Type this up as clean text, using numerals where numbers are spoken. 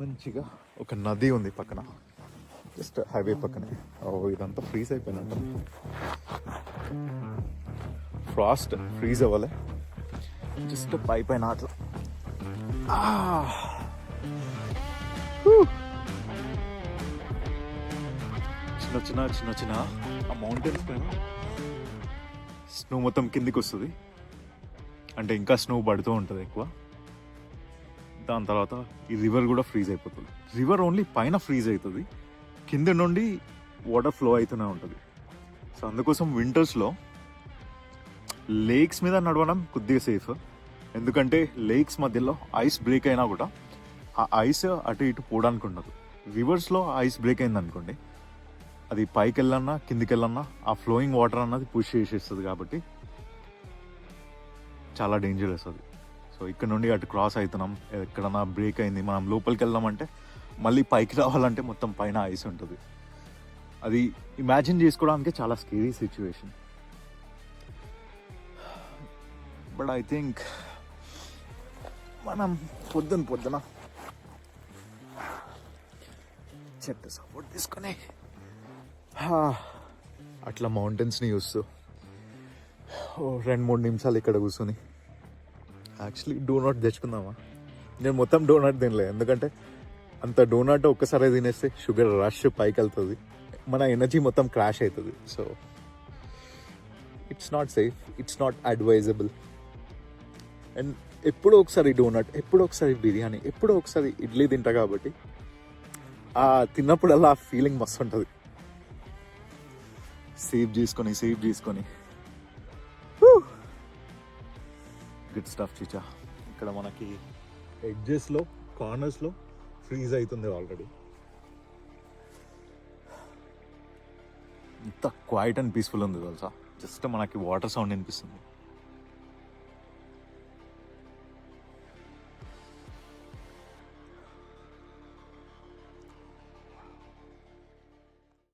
మంచిగా ఒక నది ఉంది పక్కన, జస్ట్ హైవే పక్కనే. ఇదంతా ఫ్రీజ్ అయిపోయినట్టు. ఫ్రాస్ట్ ఫ్రీజ్ అవ్వలే, జస్ట్ పైన అట్లా. చిన్న చిన్న ఆ మౌంటైన్స్ పైన స్నో మొత్తం కిందికి వస్తుంది. అంటే ఇంకా స్నో పడుతూ ఉంటుంది ఎక్కువ. దాని తర్వాత ఈ రివర్ కూడా ఫ్రీజ్ అయిపోతుంది. రివర్ ఓన్లీ పైన ఫ్రీజ్ అవుతుంది, కింద నుండి వాటర్ ఫ్లో అవుతూనే ఉంటుంది. సో అందుకోసం వింటర్స్లో లేక్స్ మీద నడవడం కొద్దిగా సేఫ్. ఎందుకంటే లేక్స్ మధ్యలో ఐస్ బ్రేక్ అయినా కూడా ఆ ఐస్ అటు ఇటు పోవడానికి ఉండదు. రివర్స్లో ఐస్ బ్రేక్ అయింది అనుకోండి, అది పైకి వెళ్ళన్నా కిందికి వెళ్ళన్నా ఆ ఫ్లోయింగ్ వాటర్ అన్నది పుష్ చేసేస్తుంది. కాబట్టి చాలా డేంజరస్ అది. సో ఇక్కడ నుండి అటు క్రాస్ అవుతున్నాం, ఎక్కడన్నా బ్రేక్ అయింది, మనం లోపలికి వెళ్దామంటే మళ్ళీ పైకి రావాలంటే మొత్తం పైన ఐస్ ఉంటుంది. అది ఇమాజిన్ చేసుకోవడానికి చాలా scary situation. But I think మనం పొద్దున చెత్త సపోర్ట్ తీసుకొని అట్లా మౌంటైన్స్ని చూస్తూ 2-3 నిమిషాలు ఇక్కడ కూర్చొని, యాక్చువల్లీ డోనట్ తెచ్చుకుందామా? నేను మొత్తం డోనట్ తినలే, ఎందుకంటే అంత డోనట్ ఒక్కసారి తినేస్తే షుగర్ రష్ పైకి వెళ్తుంది, మన ఎనర్జీ మొత్తం క్రాష్ అవుతుంది. So it's not safe, it's not advisable. And ఎప్పుడో ఒకసారి డోనట్, ఎప్పుడో ఒకసారి బిర్యానీ, ఎప్పుడో ఒకసారి ఇడ్లీ తింటా కాబట్టి ఆ తిన్నప్పుడల్లా ఆ ఫీలింగ్ మస్తు ఉంటుంది. సేవ్ చేసుకొని గుడ్ స్టఫ్ చిచా. ఇక్కడ మనకి ఎడ్జెస్లో కార్నర్స్లో ఫ్రీజ్ అవుతుంది ఆల్రెడీ. ఇంత క్వైట్ అండ్ పీస్ఫుల్ ఉంది తెలుసా, జస్ట్ మనకి వాటర్ సౌండ్ వినిపిస్తుంది.